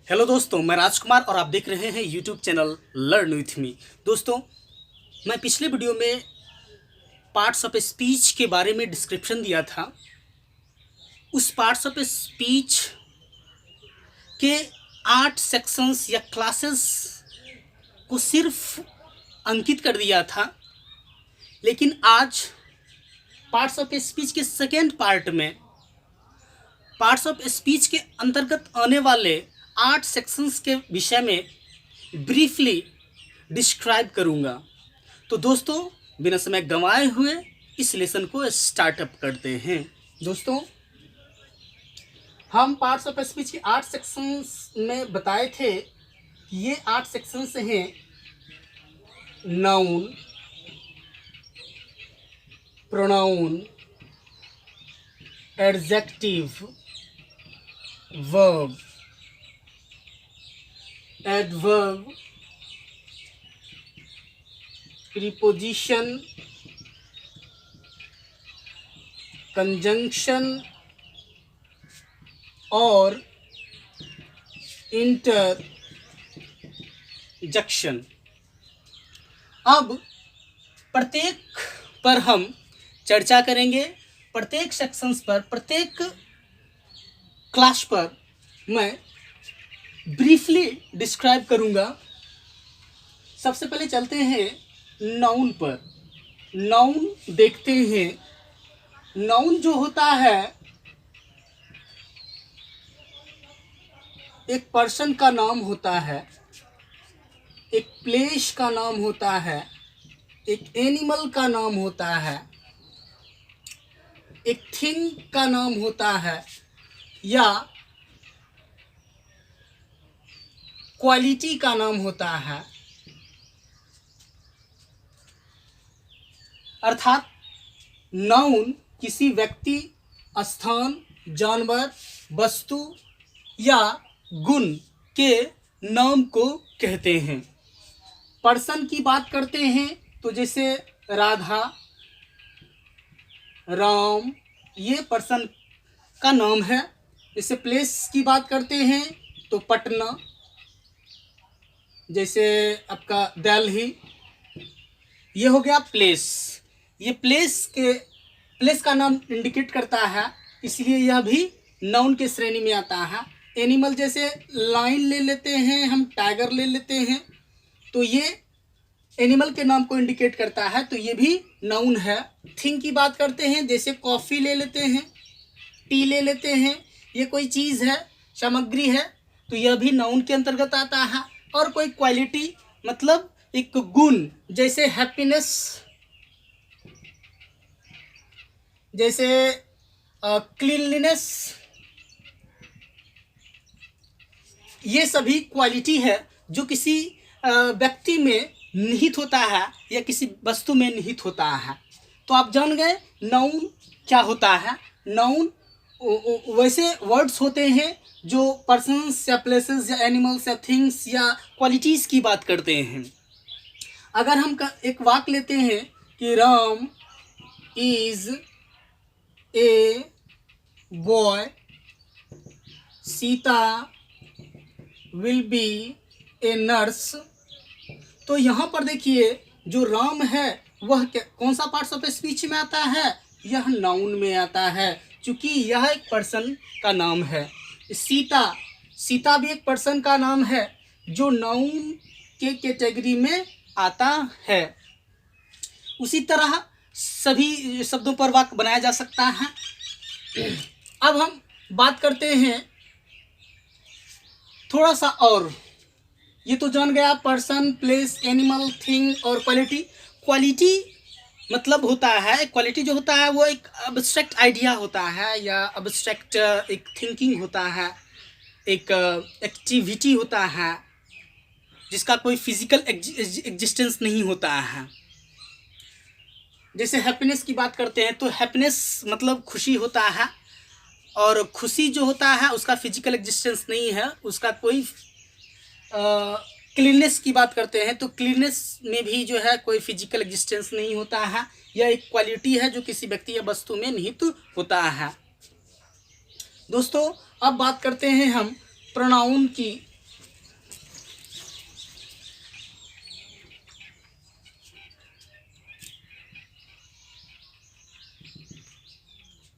Hello दोस्तों, मैं राजकुमार और आप देख रहे हैं YouTube channel learn with me. दोस्तों, मैं पिछले वीडियो में पार्ट्स ऑफ स्पीच के बारे में डिस्क्रिप्शन दिया था। उस पार्ट्स ऑफ स्पीच के 8 सेक्शंस या क्लासेस को सिर्फ अंकित कर दिया था, लेकिन आज पार्ट्स ऑफ स्पीच के सेकेंड पार्ट में पार्ट्स ऑफ स्पीच के अंतर्गत आने वाले 8 सेक्शंस के विषय में ब्रीफली डिस्क्राइब करूंगा। तो दोस्तों, बिना समय गंवाए हुए इस लेसन को स्टार्टअप करते हैं। दोस्तों, हम पार्ट्स ऑफ स्पीच के 8 सेक्शंस में बताए थे कि ये 8 सेक्शंस हैं: noun, pronoun, adjective, verb, adverb, preposition, conjunction और इंटरजेक्शन। अब प्रत्येक पर हम चर्चा करेंगे। प्रत्येक सेक्शंस पर, प्रत्येक क्लास पर मैं ब्रीफली डिस्क्राइब करूंगा। सबसे पहले चलते हैं नाउन पर। नाउन देखते हैं। नाउन जो होता है, एक पर्सन का नाम होता है, एक प्लेस का नाम होता है, एक एनिमल का नाम होता है, एक थिंग का नाम होता है, या क्वालिटी का नाम होता है। अर्थात नाउन किसी व्यक्ति, स्थान, जानवर, वस्तु या गुण के नाम को कहते हैं। पर्सन की बात करते हैं तो जैसे राधा, राम, ये पर्सन का नाम है। जैसे प्लेस की बात करते हैं तो पटना, जैसे आपका दिल्ली, ये हो गया प्लेस। ये प्लेस का नाम इंडिकेट करता है, इसलिए यह भी नाउन के श्रेणी में आता है। एनिमल जैसे लाइन ले लेते हैं, हम टाइगर ले लेते हैं, तो ये एनिमल के नाम को इंडिकेट करता है, तो ये भी नाउन है। थिंग की बात करते हैं, जैसे कॉफ़ी ले लेते हैं, टी ले लेते हैं, ये कोई चीज़ है, सामग्री है, तो यह भी नाउन के अंतर्गत आता है। और कोई क्वालिटी मतलब एक गुण, जैसे हैप्पीनेस, जैसे क्लीनलीनेस, ये सभी क्वालिटी है जो किसी व्यक्ति में निहित होता है या किसी वस्तु में निहित होता है। तो आप जान गए नाउन क्या होता है। नाउन वैसे वर्ड्स होते हैं जो पर्सन्स या प्लेसेस या एनिमल्स या थिंग्स या क्वालिटीज़ की बात करते हैं। अगर हम एक वाक्य लेते हैं कि Ram is a boy, Sita will be a nurse, तो यहाँ पर देखिए जो राम है वह कौन सा पार्ट्स ऑफ स्पीच में आता है? यह नाउन में आता है, क्योंकि यह एक पर्सन का नाम है। सीता भी एक पर्सन का नाम है जो नाउन के कैटेगरी में आता है। उसी तरह सभी शब्दों पर वाक्य बनाया जा सकता है। अब हम बात करते हैं थोड़ा सा और। ये तो जान गया पर्सन, प्लेस, एनिमल, थिंग और क्वालिटी। क्वालिटी मतलब होता है, क्वालिटी जो होता है वो एक अब्स्ट्रैक्ट आइडिया होता है, या अब्स्ट्रैक्ट एक थिंकिंग होता है, एक एक्टिविटी होता है जिसका कोई फिजिकल एग्जिस्टेंस नहीं होता है। जैसे हैप्पीनेस की बात करते हैं तो हैप्पीनेस मतलब खुशी होता है, और खुशी जो होता है उसका फिजिकल एग्जिस्टेंस नहीं है, उसका कोई क्लीननेस की बात करते हैं तो क्लीननेस में भी जो है कोई फिजिकल एग्जिस्टेंस नहीं होता है। यह एक क्वालिटी है जो किसी व्यक्ति या वस्तु में निहित होता है। दोस्तों, अब बात करते हैं हम प्रोनाउन की।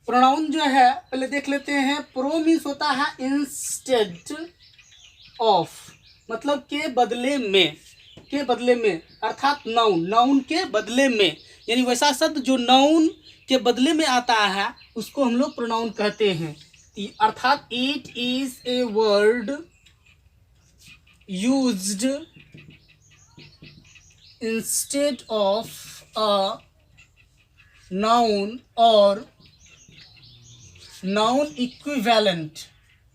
प्रोनाउन जो है पहले देख लेते हैं। प्रो मीन्स होता है इंस्टेड ऑफ, मतलब के बदले में, के बदले में, अर्थात नाउन, नाउन के बदले में, यानी वैसा शब्द जो नाउन के बदले में आता है उसको हम लोग प्रोनाउन कहते हैं। अर्थात it is a word used instead of a noun और नाउन इक्विवेलेंट,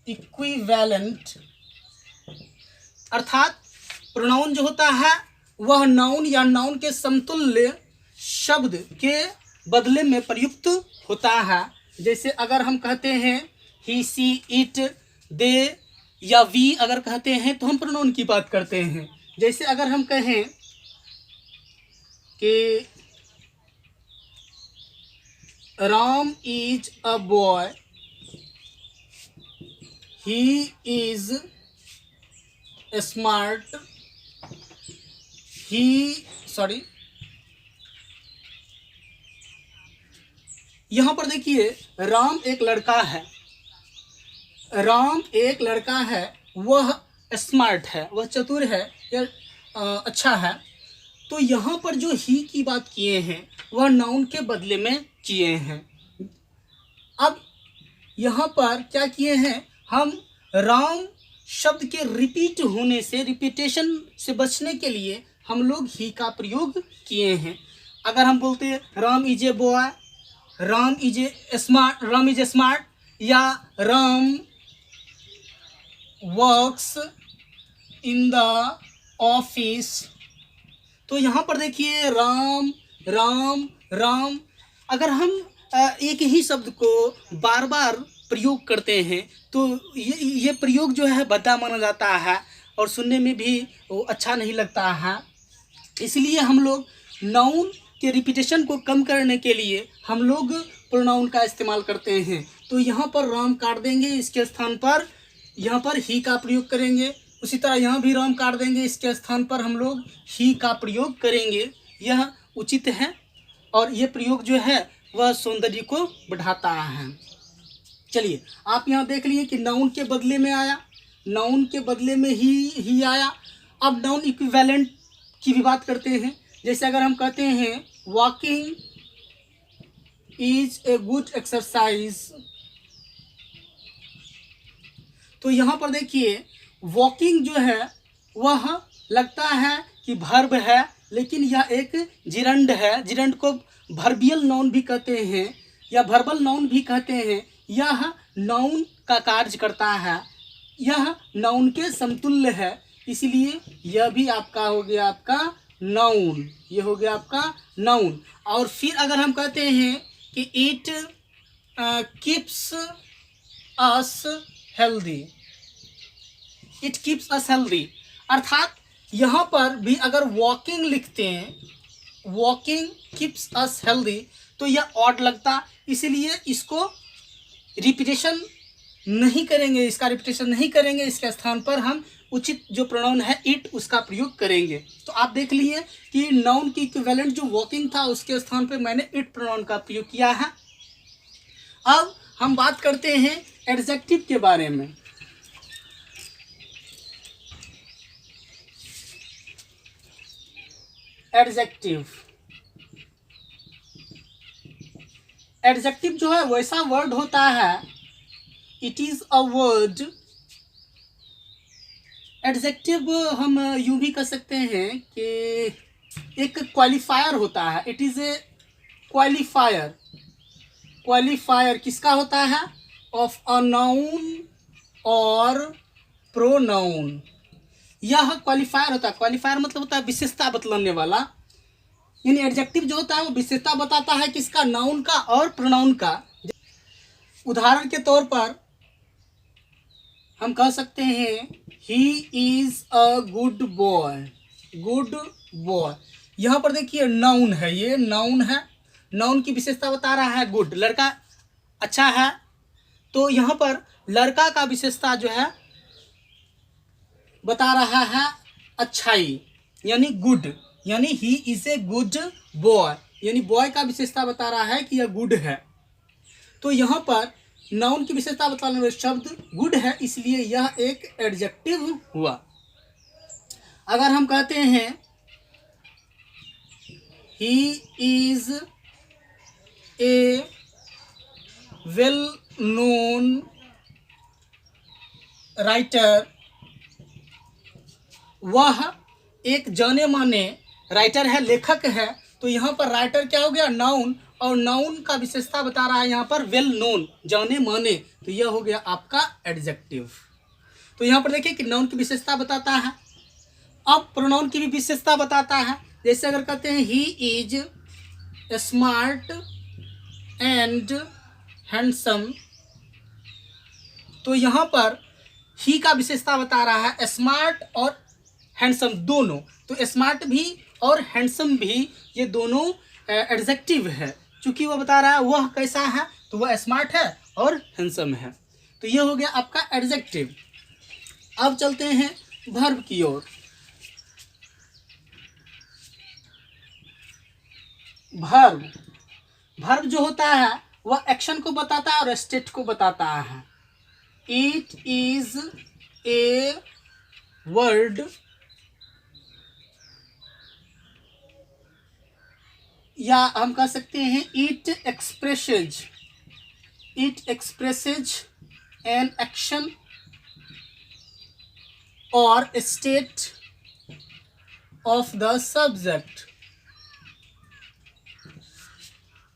इक्विवेलेंट, अर्थात प्रोनाउन जो होता है वह नाउन या नाउन के समतुल्य शब्द के बदले में प्रयुक्त होता है। जैसे अगर हम कहते हैं ही, सी, इट, दे या वी अगर कहते हैं तो हम प्रोनाउन की बात करते हैं। जैसे अगर हम कहें कि Ram is a boy, he is smart, यहाँ पर देखिए राम एक लड़का है, राम एक लड़का है, वह स्मार्ट है, वह चतुर है या अच्छा है। तो यहाँ पर जो ही की बात किए हैं वह नाउन के बदले में किए हैं। अब यहाँ पर क्या किए हैं, हम राम शब्द के रिपीट होने से, रिपीटेशन से बचने के लिए हम लोग ही का प्रयोग किए हैं। अगर हम बोलते हैं Ram is a boy, Ram is a smart, Ram is a smart, या Ram works in the office, तो यहाँ पर देखिए राम राम राम, अगर हम एक ही शब्द को बार बार प्रयोग करते हैं तो ये प्रयोग जो है भद्दा माना जाता है और सुनने में भी वो अच्छा नहीं लगता है। इसलिए हम लोग नाउन के रिपीटेशन को कम करने के लिए हम लोग प्रोनाउन का इस्तेमाल करते हैं। तो यहाँ पर राम काट देंगे, इसके स्थान पर यहाँ पर ही का प्रयोग करेंगे। उसी तरह यहाँ भी राम काट देंगे, इसके स्थान पर हम लोग ही का प्रयोग करेंगे। यह उचित है और ये प्रयोग जो है वह सौंदर्य को बढ़ाता है। चलिए आप यहाँ देख लिए कि नाउन के बदले में आया, नाउन के बदले में ही आया। अब नाउन इक्विवेलेंट की भी बात करते हैं। जैसे अगर हम कहते हैं walking is a good exercise, तो यहाँ पर देखिए वॉकिंग जो है वह लगता है कि वर्ब है, लेकिन यह एक जिरंड है। जिरंड को वर्बियल नाउन भी कहते हैं या वर्बल नाउन भी कहते हैं। यह नाउन का कार्य करता है, यह नाउन के समतुल्य है, इसलिए यह भी आपका हो गया आपका नाउन, ये हो गया आपका नाउन। और फिर अगर हम कहते हैं कि it keeps us healthy, it keeps us healthy, अर्थात यहाँ पर भी अगर वॉकिंग लिखते हैं, वॉकिंग कीप्स अस हेल्दी, तो यह ऑड लगता, इसलिए इसको रिपीटेशन नहीं करेंगे, इसका रिपीटेशन नहीं करेंगे। इसके स्थान पर हम उचित जो प्रोनाउन है इट, उसका प्रयोग करेंगे। तो आप देख लिए कि नाउन की इक्विवेलेंट जो वॉकिंग था उसके स्थान पर मैंने इट प्रोनाउन का प्रयोग किया है। अब हम बात करते हैं एडजेक्टिव के बारे में। एडजेक्टिव, एडजेक्टिव जो है वैसा वर्ड होता है, it is a word, adjective हम यूं भी कह सकते हैं कि एक क्वालिफायर होता है। It is a qualifier, qualifier किसका होता है, ऑफ अ नाउन और प्रोनाउन। यह क्वालिफायर होता है, क्वालिफायर मतलब होता है विशेषता बतलाने वाला, यानी एडजेक्टिव जो होता है वो विशेषता बताता है किसका, नाउन का और प्रोनाउन का। उदाहरण के तौर पर हम कह सकते हैं he is a good boy, good boy. यहाँ पर देखिए नाउन है, ये नाउन है, नाउन की विशेषता बता रहा है गुड, लड़का अच्छा है। तो यहाँ पर लड़का का विशेषता जो है बता रहा है अच्छाई, यानी गुड, यानी he is a good boy, यानी बॉय का विशेषता बता रहा है कि यह गुड है। तो यहाँ पर नाउन की विशेषता बताने वाला शब्द गुड है, इसलिए यह एक एडजेक्टिव हुआ। अगर हम कहते हैं he is a well known writer, वह एक जाने माने राइटर है, लेखक है, तो यहाँ पर राइटर क्या हो गया, नाउन, और नाउन का विशेषता बता रहा है यहाँ पर वेल नोन, जाने माने, तो यह हो गया आपका एडजेक्टिव। तो यहाँ पर देखिए कि नाउन की विशेषता बताता है। अब प्रोनाउन की भी विशेषता बताता है। जैसे अगर कहते हैं he is smart and handsome, तो यहाँ पर ही का विशेषता बता रहा है स्मार्ट और हैंडसम दोनों। तो स्मार्ट भी और हैंडसम भी ये दोनों एडजेक्टिव है, क्योंकि वह बता रहा है वह कैसा है, तो वह स्मार्ट है और हैंडसम है। तो ये हो गया आपका एडजेक्टिव। अब चलते हैं वर्ब की ओर। वर्ब जो होता है वह एक्शन को बताता है और स्टेट को बताता है। इट इज ए वर्ड, या हम कह सकते हैं इट एक्सप्रेसेज एन एक्शन और state of the subject.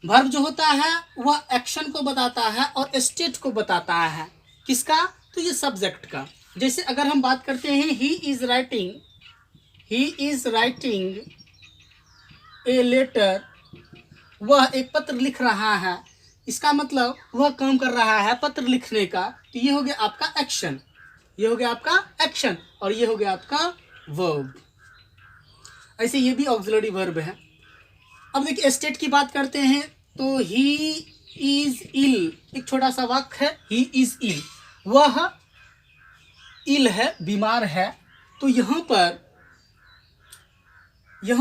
Verb जो होता है वह एक्शन को बताता है और स्टेट को बताता है। किसका, तो ये सब्जेक्ट का। जैसे अगर हम बात करते हैं he is writing a letter, वह एक पत्र लिख रहा है, इसका मतलब वह काम कर रहा है पत्र लिखने का, तो ये हो गया आपका एक्शन, ये हो गया आपका एक्शन, और ये हो गया आपका वर्ब। ऐसे ये भी ऑक्सिलरी वर्ब है। अब देखिए स्टेट की बात करते हैं, तो ही इज इल, एक छोटा सा वाक्य है, ही इज इल, वह इल है, बीमार है। तो यहाँ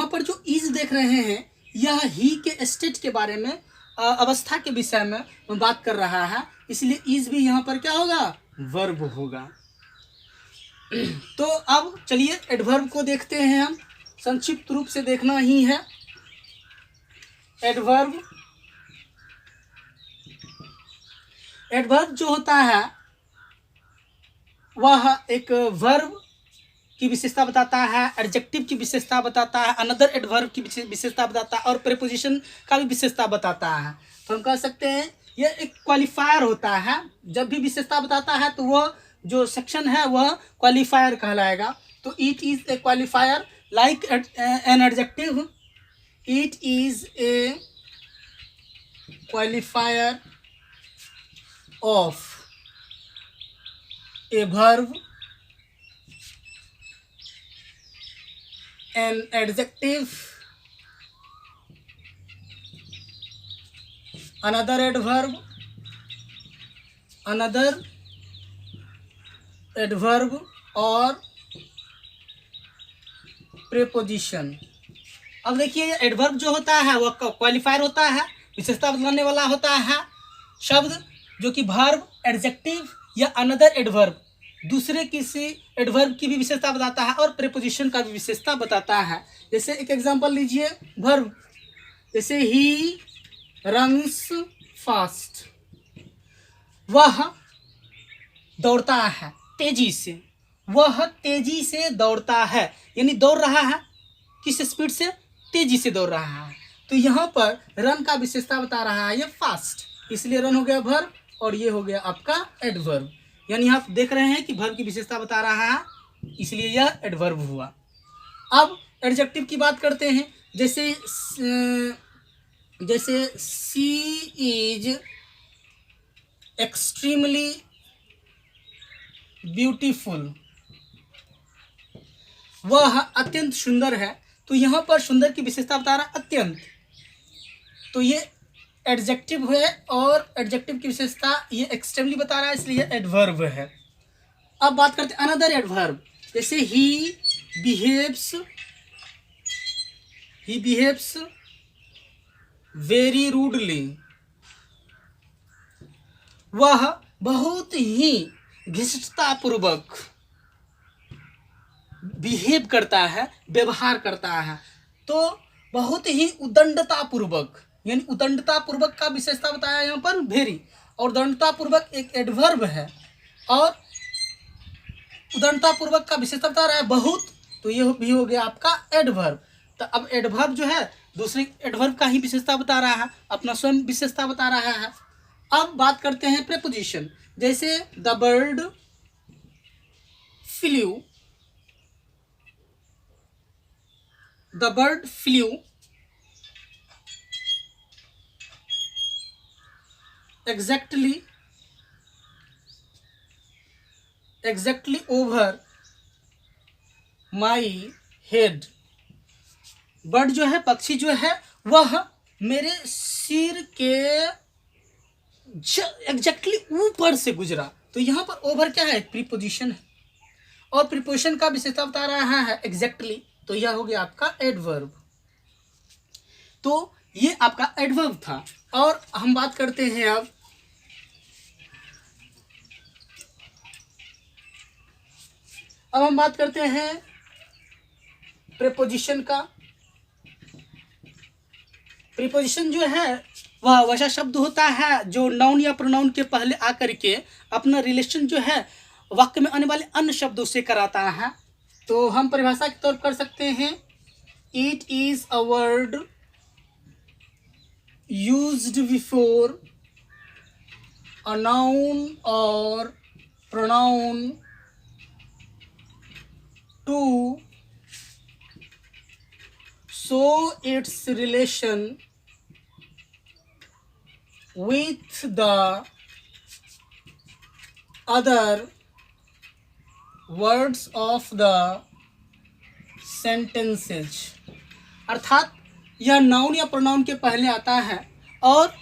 पर जो इज देख रहे हैं यह ही के स्टेट के बारे में, अवस्था के विषय में बात कर रहा है, इसलिए इज भी यहाँ पर क्या होगा, वर्ब होगा। तो अब चलिए एडवर्ब को देखते हैं हम, संक्षिप्त रूप से देखना ही है। एडवर्ब जो होता है वह एक वर्ब की विशेषता बताता है, एडजेक्टिव की विशेषता बताता है, अनदर एडवर्ब की विशेषता बताता है, और प्रीपोजिशन का भी विशेषता बताता है। तो हम कह सकते हैं यह एक क्वालिफायर होता है। जब भी विशेषता बताता है तो वह जो सेक्शन है वह क्वालिफायर कहलाएगा। तो it is a qualifier like an adjective, it is a qualifier of a verb, an adjective, another adverb और preposition। अब देखिए एडवर्ब जो होता है वह क्वालिफायर होता है, विशेषता बताने वाला होता है शब्द, जो कि वर्ब, एडजेक्टिव या अनदर एडवर्ब, दूसरे किसी एडवर्ब की भी विशेषता बताता है और प्रीपोजिशन का भी विशेषता बताता है। जैसे एक एग्जांपल लीजिए वर्ब, जैसे ही रन्स फास्ट, वह दौड़ता है तेजी से, वह तेजी से दौड़ता है, यानी दौड़ रहा है किस स्पीड से, तेजी से दौड़ रहा है। तो यहाँ पर रन का विशेषता बता रहा है ये फास्ट, इसलिए रन हो गया वर्ब और ये हो गया आपका एडवर्ब। यानी आप देख रहे हैं कि वर्ब की विशेषता बता रहा है, इसलिए यह एडवर्ब हुआ। अब एडजेक्टिव की बात करते हैं। जैसे सी इज एक्सट्रीमली ब्यूटीफुल, वह अत्यंत सुंदर है। तो यहाँ पर सुंदर की विशेषता बता रहा है अत्यंत, तो ये एडजेक्टिव है और एडजेक्टिव की विशेषता ये एक्सट्रीमली बता रहा है, इसलिए एडवर्ब है। अब बात करते हैं अनदर एडवर्ब, जैसे ही बिहेव्स वेरी रूडली, वह बहुत ही घिष्टतापूर्वक बिहेव करता है, व्यवहार करता है। तो बहुत ही उदंडतापूर्वक, यानी उदंडतापूर्वक का विशेषता बताया यहाँ पर वेरी, और उदंडतापूर्वक एक एडवर्ब है, और उदंडतापूर्वक का विशेषता बता रहा है बहुत, तो ये भी हो गया आपका एडवर्ब। तो अब एडवर्ब जो है दूसरे एडवर्ब का ही विशेषता बता रहा है, अपना स्वयं विशेषता बता रहा है। अब बात करते हैं प्रीपोजिशन, जैसे the bird flu, the bird flu exactly over my head। Bird जो है, पक्षी जो है, वह मेरे सिर के एग्जैक्टली ऊपर से गुजरा। तो यहाँ पर ओवर क्या है, प्रीपोजिशन है, और प्रीपोजिशन का विशेषता बता रहा है एग्जैक्टली, तो यह हो गया आपका एडवर्ब। तो ये आपका एडवर्ब था। और हम बात करते हैं अब हम बात करते हैं प्रीपोजिशन का। प्रीपोजिशन जो है वह वैसा शब्द होता है जो नाउन या प्रोनाउन के पहले आकर के अपना रिलेशन जो है वाक्य में आने वाले अन्य शब्दों से कराता है। तो हम परिभाषा के तौर पर कर सकते हैं, it is a word used before a noun और pronoun to show its relation with the other words of the sentences। अर्थात यह नाउन या प्रोनाउन के पहले आता है और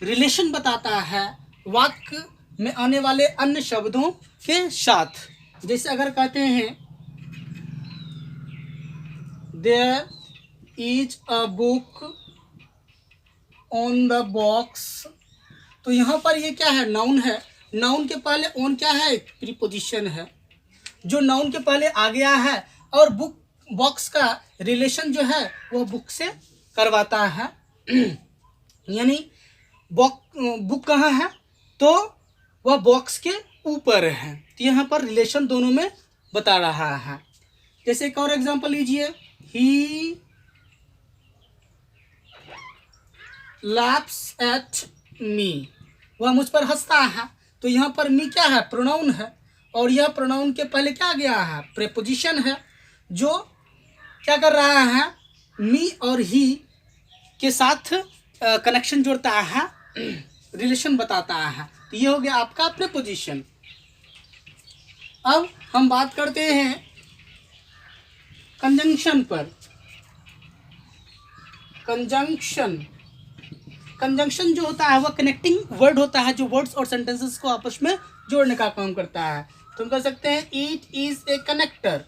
रिलेशन बताता है वाक्य में आने वाले अन्य शब्दों के साथ। जैसे अगर कहते हैं There is a book on the box, तो यहाँ पर ये क्या है, नाउन है। नाउन के पहले ऑन क्या है, प्रीपोजिशन है, जो नाउन के पहले आ गया है, और बुक बॉक्स का रिलेशन जो है वो बुक से करवाता है। यानी बुक कहाँ है, तो वह बॉक्स के ऊपर है। तो यहाँ पर रिलेशन दोनों में बता रहा है। जैसे एक और एग्जांपल लीजिए, ही laughs at me, वह मुझ पर हंसता है। तो यहाँ पर मी क्या है, प्रोनाउन है, और यह प्रोनाउन के पहले क्या गया है, प्रीपोजिशन है, जो क्या कर रहा है, मी और ही के साथ कनेक्शन जोड़ता है, रिलेशन बताता है। तो ये हो गया आपका प्रीपोजिशन। अब हम बात करते हैं कंजंक्शन पर। कंजंक्शन जो होता है वह कनेक्टिंग वर्ड होता है, जो वर्ड्स और सेंटेंसेस को आपस में जोड़ने का काम करता है। तो हम कह सकते हैं इट इज ए कनेक्टर।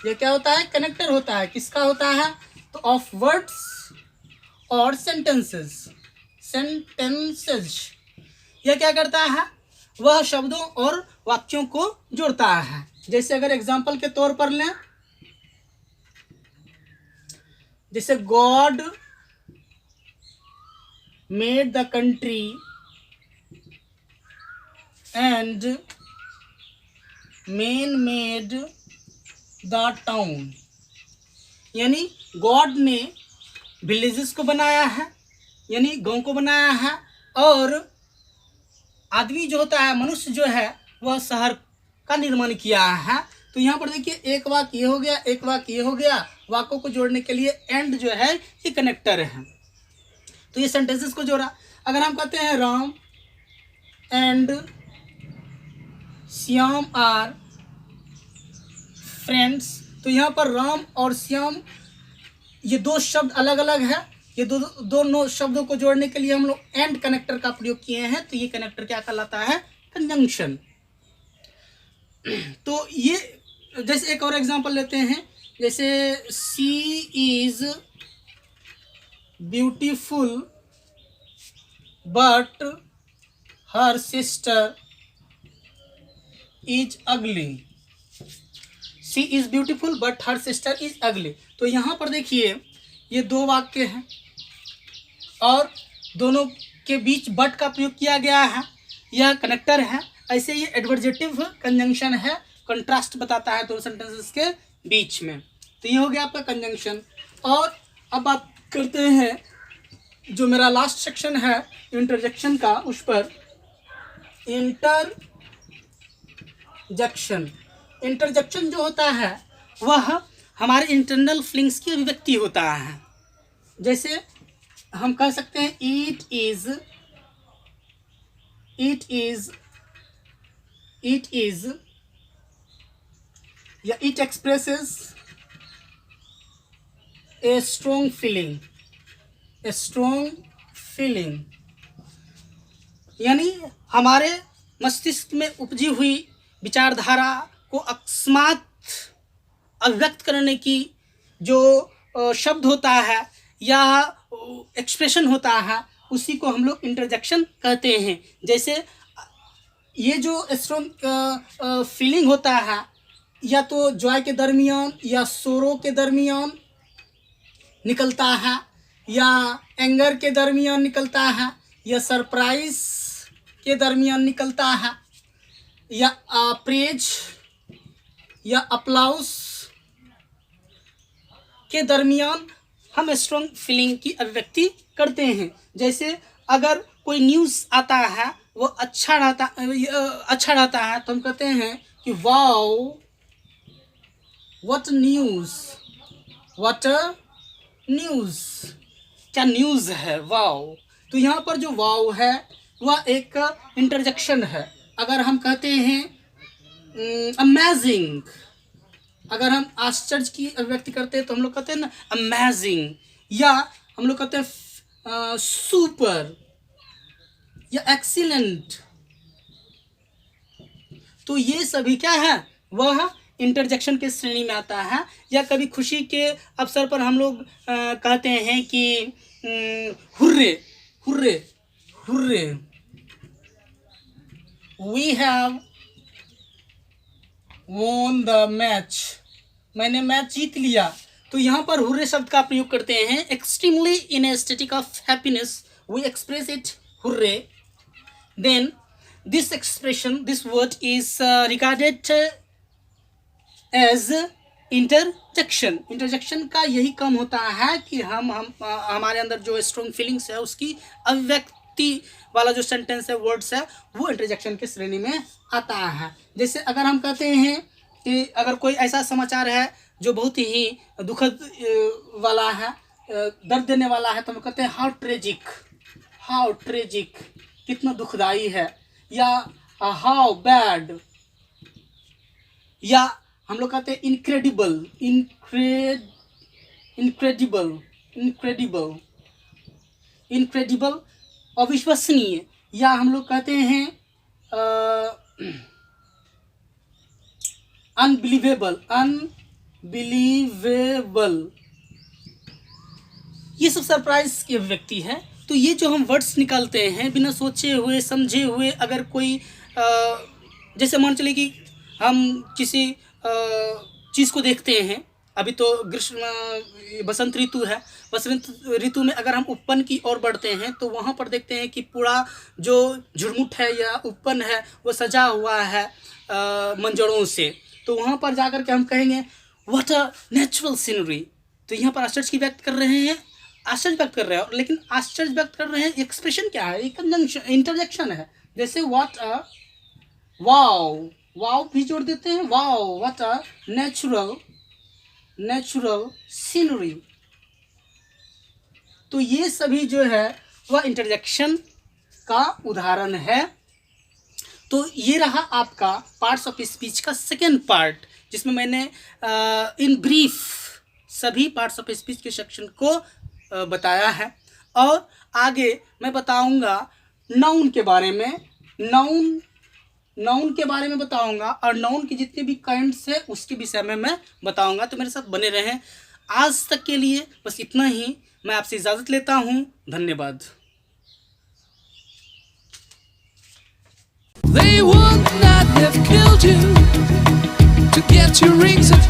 ये क्या होता है, कनेक्टर होता है। किसका होता है, तो ऑफ वर्ड्स और सेंटेंसेस। यह क्या करता है, वह शब्दों और वाक्यों को जोड़ता है। जैसे अगर एग्जाम्पल के तौर पर लें, जैसे God made the country and man made the town. यानी गॉड ने विलेजेस को बनाया है, यानी गांव को बनाया है, और आदमी जो होता है, मनुष्य जो है, वह शहर का निर्माण किया है। तो यहाँ पर देखिए, एक वाक्य ये हो गया, एक वाक्य ये हो गया। वाक्यों को जोड़ने के लिए एंड जो है ये कनेक्टर है। तो ये सेंटेंसेस को जोड़ा। अगर हम कहते हैं Ram and Shyam are friends, तो यहाँ पर राम और श्याम ये दो शब्द अलग अलग है। ये दोनों शब्दों को जोड़ने के लिए हम लोग एंड कनेक्टर का प्रयोग किए हैं। तो ये कनेक्टर क्या कहलाता है, कंजंक्शन। तो ये जैसे एक और एग्जांपल लेते हैं, जैसे she is beautiful but her sister is ugly, she is beautiful but her sister is ugly. तो यहाँ पर देखिए ये दो वाक्य हैं और दोनों के बीच बट का प्रयोग किया गया है, यह कनेक्टर है। ऐसे ये एडवर्जेटिव कंजंक्शन है, कंट्रास्ट बताता है दो सेंटेंसेस के बीच में। तो ये हो गया आपका कंजंक्शन। और अब बात करते हैं जो मेरा लास्ट सेक्शन है इंटरजेक्शन का, उस पर। इंटरजेक्शन जो होता है वह हमारे इंटरनल फीलिंग्स की अभिव्यक्ति होता है। जैसे हम कह सकते हैं इट इज या it expresses a strong feeling, यानी हमारे मस्तिष्क में उपजी हुई विचारधारा को अकस्मात अभिव्यक्त करने की जो शब्द होता है या एक्सप्रेशन होता है, उसी को हम लोग इंटरजेक्शन कहते हैं। जैसे ये जो स्ट्रॉन्ग फीलिंग होता है, या तो जॉय के दरमियान या सोरो के दरमियान निकलता है, या एंगर के दरमियान निकलता है, या सरप्राइज के दरमियान निकलता है, या प्रेज या अप्लाउस के दरमियान हम स्ट्रॉन्ग फीलिंग की अभिव्यक्ति करते हैं। जैसे अगर कोई न्यूज़ आता है वो अच्छा रहता है तो हम कहते हैं कि वाओ व्हाट न्यूज़, क्या न्यूज़ है, वाओ। तो यहाँ पर जो वाओ है वह एक इंटरजेक्शन है। अगर हम कहते हैं अमेजिंग, अगर हम आश्चर्य की अभिव्यक्ति करते हैं तो हम लोग कहते हैं ना अमेजिंग, या हम लोग कहते हैं सुपर या एक्सीलेंट। तो ये सभी क्या है, वह इंटरजेक्शन के श्रेणी में आता है। या कभी खुशी के अवसर पर हम लोग कहते हैं कि hurray hurray hurray, we have won the match, मैंने मैच जीत लिया। तो यहाँ पर हुर्रे शब्द का प्रयोग करते हैं। Extremely in a state of happiness we express it hurray, then this expression, this word is regarded as interjection. Interjection का यही काम होता है कि हम हमारे अंदर जो स्ट्रॉन्ग फीलिंग्स है उसकी अभिव्यक्ति वाला जो सेंटेंस है, वर्ड्स है, वो इंटरजेक्शन के श्रेणी में आता है। जैसे अगर हम कहते हैं कि अगर कोई ऐसा समाचार है जो बहुत ही दुखद वाला है, दर्द देने वाला है, तो हम कहते हैं हाउ ट्रेजिक, कितना दुखदाई है, या हाउ बैड, या हम लोग कहते हैं इनक्रेडिबल, अविश्वसनीय, या हम लोग कहते हैं अनबिलीवेबल, ये सब सरप्राइज की अभिव्यक्ति है। तो ये जो हम वर्ड्स निकालते हैं बिना सोचे हुए समझे हुए, अगर कोई जैसे मान चले कि हम किसी चीज़ को देखते हैं, अभी तो ग्रीष्म बसंत ऋतु है, बसंत ऋतु में अगर हम उपवन की ओर बढ़ते हैं तो वहाँ पर देखते हैं कि पूरा जो झुरमुट है या उपवन है वो सजा हुआ है मंजरों से। तो वहाँ पर जाकर के हम कहेंगे व्हाट अ नेचुरल सीनरी। तो यहाँ पर आश्चर्य व्यक्त कर रहे हैं, लेकिन आश्चर्य व्यक्त कर रहे हैं, एक्सप्रेशन क्या है, कंजंक्शन, इंटरजेक्शन है। जैसे व्हाट अ वाओ भी जोड़ देते हैं, wow what a natural scenery. तो ये सभी जो है वह इंटरजेक्शन का उदाहरण है। तो ये रहा आपका पार्ट्स ऑफ स्पीच का सेकेंड पार्ट, जिसमें मैंने इन ब्रीफ सभी पार्ट्स ऑफ स्पीच के सेक्शन को बताया है। और आगे मैं बताऊंगा नाउन के बारे में, नाउन के बारे में बताऊंगा, और नाउन की जितने भी काइंड्स है उसके विषय में मैं बताऊंगा। तो मेरे साथ बने रहें। आज तक के लिए बस इतना ही, मैं आपसे इजाज़त लेता हूं। धन्यवाद। They would not have killed you to get your rings of